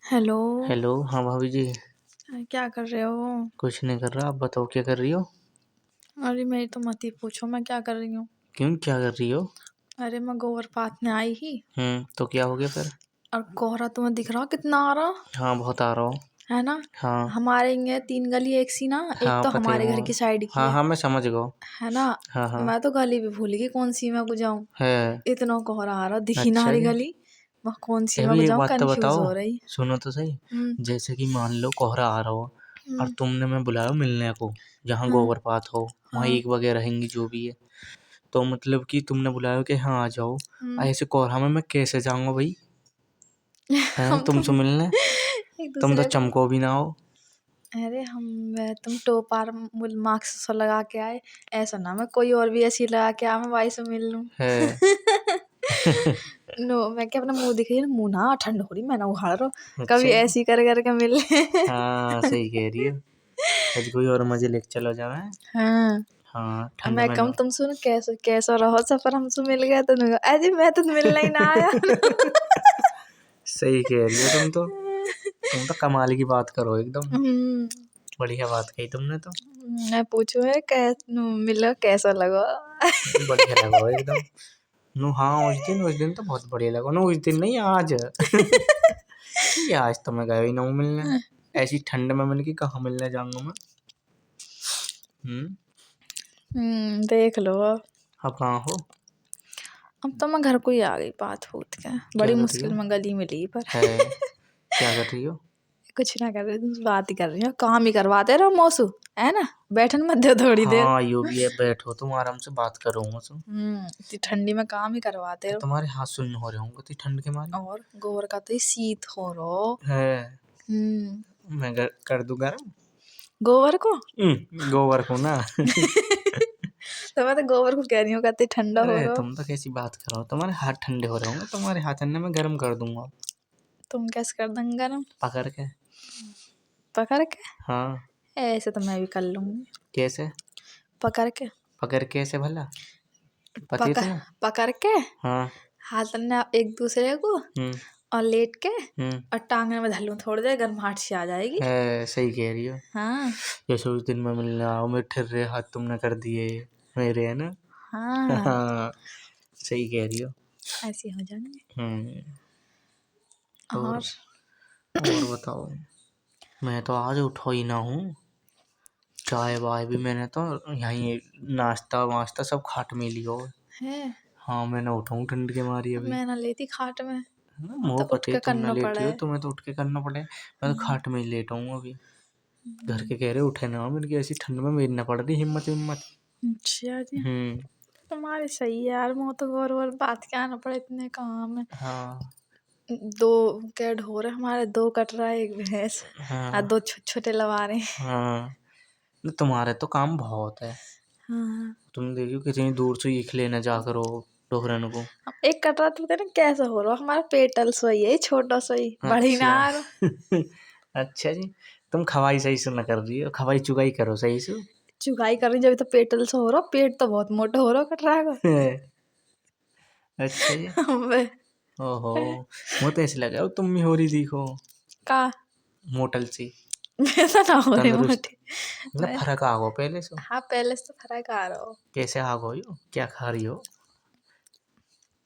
Hello. Hello. हाँ भाभी जी। क्या कर रहे हो? कुछ नहीं कर रहा, आप बताओ क्या कर रही हो? अरे मेरी तो मत ही पूछो मैं क्या कर रही हूँ। क्यों, क्या कर रही हो? अरे मैं गोबर पाथने आई ही तो क्या हो गया फिर? और कोहरा तुम्हें दिख रहा कितना आ रहा हाँ बहुत आ रहा हूँ। है ना। हाँ हमारे ये 3 गली एक सी ना, एक हाँ तो पता है हमारे घर वो। की साइड की हाँ है हाँ मैं समझ गया। है ना। हाँ हाँ मैं तो गली भी भूल गई कौन सी में को जाऊं। है। इतना कोहरा आ रहा दिखी ना अच्छा रही जी। गली। मैं कौन सी में अभी को एक जाऊं बात तो कंफ्यूज बताओ, हो रही। सुनो तो सही। हम्म। जैसे कि मान लो कोहरा आ रहा हो और हम्म। तुमने मैं बुलाया मिलने को, जहाँ हाँ गोबर पात हो वहाँ हाँ। ईख वगैरह रहेंगी जो भी है। तो मतलब कि तुमने बुलाया कि हाँ आ जाओ। हम्म। ऐसे कोहरा में मैं कैसे जाऊँगा भाई? हैं हम तो तुमसे मिलने? एक तुम तो दूसरे को। चमको भी ना हो। अरे तुम टोप और मार्क्स सा लगा के आए। ऐसा ना मैं कोई और भी ऐसी लगा के आ मैं भाई से मिल लूं। है। नो मैं क्या अपना मुंह दिख रही है मुंह ना ठंड हो रही मैं ना उखाड़ रहा हूँ कभी अच्छा जी। ऐसी कर करके मिल ले। हाँ सही कह रही हो। आज कोई और मजे लेके चलो जाए। हाँ। हाँ अब ठंड मैं में कम ना। तुम सुन कैसे कैसा रहो सफर हमसे मिल गया तो अरे मैं तो मिलना ही ना आया। सही कह रही हो तुम तो कमाल की बात करो एकदम। हम्म, बढ़िया बात कही तुमने तो। मैं पूछू है मिलो कैसा लगा। बढ़िया लगा हो एकदम। नो हाँ उस दिन तो बहुत बढ़िया लगा ना, उस दिन नहीं आज। ये आज तो मैं गया ही ना हूँ मिलने। ऐसी ठंड में मिल के कहाँ मिलने जाऊंगा मैं। हम्म। देख लो अब कहाँ हो? अब तो मैं घर को ही आ गई बात होत के क्या बड़ी कर रही मुश्किल हो? में गली मिली पर। है। क्या कर रही हो? कुछ ना कर रही तुम बात ही कर रही हो काम ही करवाते रहो मौसू है ना। बैठन मत दो थोड़ी देर। हाँ यू भी है, बैठो तुम आराम से बात करूंगा तुम। इतनी ठंडी में काम ही करवाते रहो। तुम्हारे हाथ सुन्न हो रहे होंगे तो ठंड के मारे। और गोबर का तो ही शीत हो रो। है। हम्म। मैं कर दूं गर्म। गोबर को। गोबर को ना। तो मैं तो गोबर को कह रही हूँ कहते ठंडा हो अरे रो। तुम तो कैसी बात कर रहे हो, तुम्हारे हाथ ठंडे हो रहे होंगे, तुम्हारे हाथ अन्ना मैं गर्म कर दूंगा। तुम कैसे कर देंगे गरम पकड़ के। पकड़ के। हाँ। ऐसे तो मैं भी कर लूंगी कैसे? पकड़ के। पकड़ के ऐसे भला? पति पकड़ तुम्हें? पकड़ के हाँ। हाथ अन्ना एक दूसरे को हम्म। और लेट के हम्म। और टांगने में धर लूं थोड़ी देर गर्माहट सी आ जाएगी। है सही कह रही हो। हाँ जैसे उस दिन मैं मिलने आओ, मेरे ठर्रे हाथ तुमने कर दिए मेरे, है ना। हाँ हाँ सही कह रही हो। ऐसे हो जाएंगे। हम्म। और और और बताओ। मैं तो आज उठा ही ना हूँ। चाय वाय भी मैंने तो यहीं नाश्ता वाश्ता सब खाट में लिया हो। है हाँ मैं ना उठाऊँ ठंड के मारी अब अभी। मैं ना लेती खाट में। ना अब तो मोह उठ पते के तुम ना करना लेटी पड़े। हो, तुम्हें तो उठ के करना पड़े, मैं तो खाट में ही लेटा हूँ अभी। घर के कह रहे उठे ना, मेरे की ऐसी ठंड में मेरी ना पड़ रही हिम्मत हिम्मत। अच्छा जी। हम्म। तुम्हारी सही है यार मुँह तो गौर और बात क्या आना पड़े इतने काम है। हाँ। दो क्या ढोर है हमारे दो कट रहा है एक भैंस और हाँ। दो छोटे छोटे लवा रहे हैं। हाँ ना, तुम्हारे तो काम बहुत है। हाँ तुम देखियो कितनी दूर से ईख लेने जा करो डोहरन को। हम एक कट रहा तो पता ना कैसा हो रहा हमारा पेटल सोई है छोटा सोई बड़ी ना अच्छा। आ रहा। अच्छा जी। तुम खवाई सही से न कर रही हो, खवाई चुगाई करो सही से। चुगाई कर रही जब तो पेटल से हो रहा पेट तो बहुत मोटा हो रहा कट रहा अच्छा जी। है। ओहो। मुझे ऐसे लगा तुम भी हो रही दिखो का मोटल सी, वैसा ना हो रही तंदुरुस्त। मोटी। मतलब मैं फर्क आ गो पहले से। हाँ पहले से तो फर्क आ रहा हो। कैसे आ गो यो, क्या खा रही हो?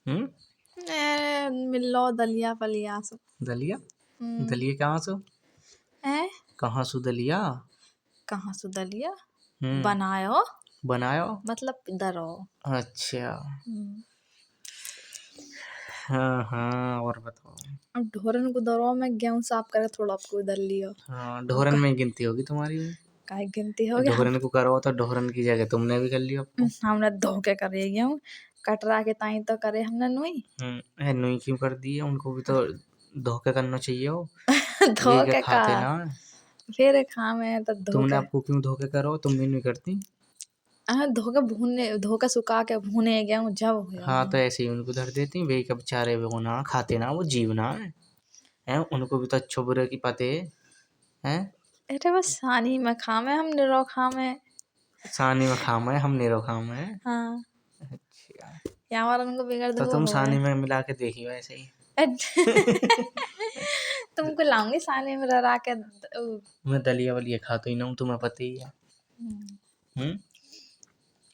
हम्म। मिलो दलिया फलिया सब। दलिया? हम्म। दलिया कहाँ से? है कहाँ से दलिया? कहाँ से दलिया हम्म। बनायो बनायो? मतलब दरो। अच्छा। हम्म। हाँ हाँ और बताओ। अब ढोरन को दरो में गेहूं साफ करे थोड़ा आपको इधर लियो। हाँ अब ढोरन में गिनती होगी तुम्हारी भी। काहे गिनती हो गया हम ढोरन को करो तो ढोरन की जगह तुमने भी कर लिया आपको। हमने धोखे करे गेहूं कटरा के ताई तो करे हमने नुई। नुई क्यों कर दी है, उनको भी तो धोखे करना चाहिए हो। वे क्या धोखे का खाते ना। फिर खामे तो तुमने धोखे। आपको क्यों धोखे करो, तुम भी नहीं करती। धोखे भूने धोखे सुखा के भूने गेहूं जब हो हाँ तो गेहूं। ऐसे ही उनको धर देती, वे क्या बेचारे वो ना खाते ना, वो जीव ना है, उनको भी तो अच्छो बुरे की पते है। अरे बस सानी में खामे हम निरो खामे। सानी में खाम है, हम नहीं खाम है। हाँ अच्छा। यहाँ वाला उनको बिगड़ तो दो तुम हो है। सानी में मिला के देखियो ऐसे ही। तुमको लाऊंगी सानी में रह के मैं दलिया वलिया खाता ही ना हूँ, तुम्हें पता ही है।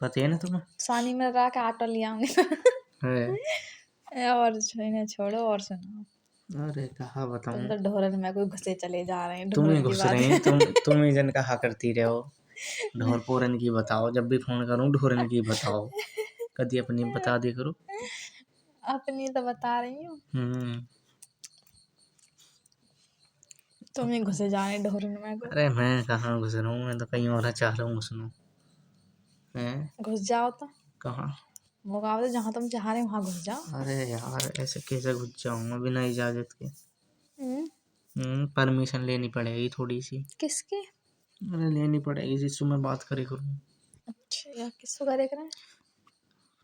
पता है ना तुम्हें। सानी में रह के आटा ले आऊंगी। है। और छोड़ो और सुनाओ। अरे कहा तुम बताऊं। तो ढोरन में कोई घुसे चले जा रहे हैं तुम ही ढोरन की घुस बात। रहे हैं, तुम ही जन कहा करती रहो ढोर पोरन की बताओ, जब भी फोन करूं ढोरन की बताओ, कभी अपनी बता दे करो। अपनी तो बता रही हूँ, तुम ही घुसे जा रहे हैं ढोरन में को। अरे मैं कहाँ घुस रहा हूँ, मैं तो कहीं और चाह रहा हूँ घुसना। घुस जाओ तो कहाँ। मुकाबले जहाँ तुम चाह रहे हो वहाँ घुस जाओ। अरे यार ऐसे कैसे घुस जाऊंगा बिना इजाजत के। हम्म, परमिशन लेनी पड़ेगी थोड़ी सी। किसकी? अरे लेनी पड़ेगी जिससे मैं बात करे करूँ। अच्छा यार किसको करे करें?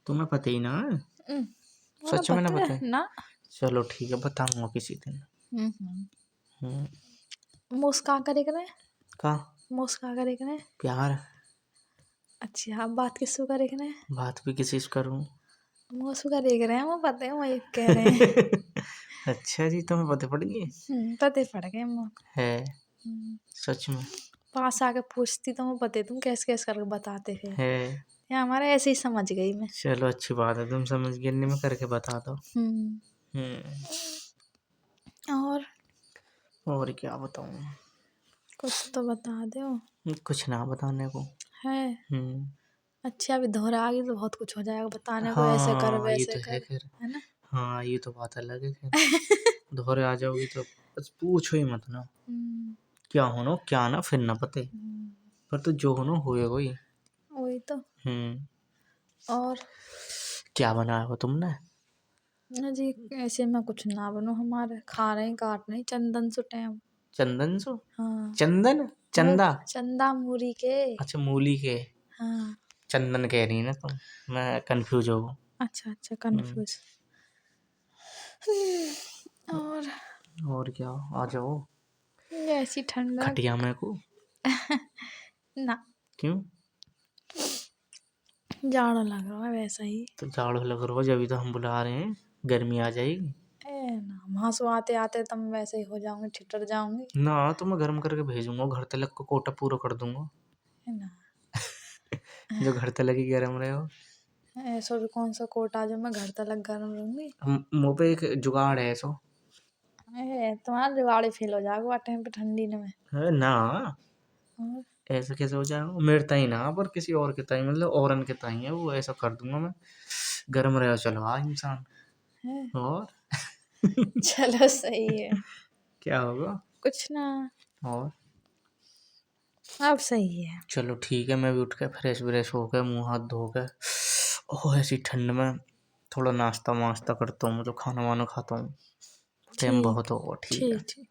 तुम्हें पता ही ना है। वो सच में ना पता पता है है। ना। चलो ठीक है बताऊंगा किसी दिन। मुस्का करे करें। का मुस्का करे करें। प्यार। अच्छा आप बात किसको करे करें? बात भी किसी से करूँ। मुस्का करे करें वो पता है वो ये कह रहे हैं। अच्छा जी तुम्हें पता पड़ गई पते पड़ गए मुझको। है। सच में पास आके पूछती तो मैं पता तुम कैसे कैसे करके बताते थे। है। या हमारे ऐसे ही समझ गई मैं। चलो अच्छी बात है, तुम समझ गए, नहीं मैं करके बता दो। और क्या बताऊं। कुछ तो बता दो। कुछ ना बताने को है। अच्छा अभी दोहरा आ गई तो बहुत कुछ हो जाएगा बताने को, ऐसे कर हाँ ये वैसे तो है कर, खैर। है ना। हाँ ये तो बात अलग है खैर। दोहरे आ जाओगी तो बस पूछो ही मत ना, क्या होना क्या ना फिर ना पते, पर तो जो होना होए वही। वही तो। और क्या बनाया हो तुमने? ना जी ऐसे में कुछ ना बनो, हमारे खा रहे हैं काट नहीं चंदन सो टाइम। चंदन सो। हाँ चंदन चंदा। चंदा मूरी के। अच्छा मूली के। हाँ चंदन कह रही है ना तुम, मैं कंफ्यूज हो गया। अच्छा कंफ्यूज। और क्या आ जाओ ऐसी ठंडा खटिया में को। ना क्यों? जाड़ा लग रहा है वैसा ही। तो जाड़ो लग रहा हो जब तो हम बुला रहे हैं, गर्मी आ जाएगी। ना वहाँ से आते आते तुम वैसे ही हो जाऊंगी, ठिठर जाऊंगी। ना तो मैं गर्म करके भेजूंगा, घर तलक को कोटा पूरा कर दूंगा। है ना। जो घर तलक ही गर्म रहे हो। ऐसा भी कौन सा कोटा जो मैं घर तक गर्म रहूंगी। मुँह पे एक जुगाड़ है ऐसो। तुम्हारा जुगाड़ी फेल हो जाएगा टाइम पे ठंडी में। है ना। और ऐसा कैसे हो जाएगा, मेरे ताई ना पर किसी और के ताई, मतलब औरन के ताई है वो, ऐसा कर दूंगा मैं। गर्म रहे चलो आ इंसान। है और चलो सही है। क्या होगा कुछ ना। और अब सही है। चलो ठीक है, मैं भी उठ के फ्रेश व्रेश होकर मुंह हाथ धो के, ओह ऐसी ठंड में थोड़ा नाश्ता वास्ता करता हूँ, तो खाना वाना खाता हूँ। टाइम ठीक बहुत होगा। ठीक है। ठीक ठीक।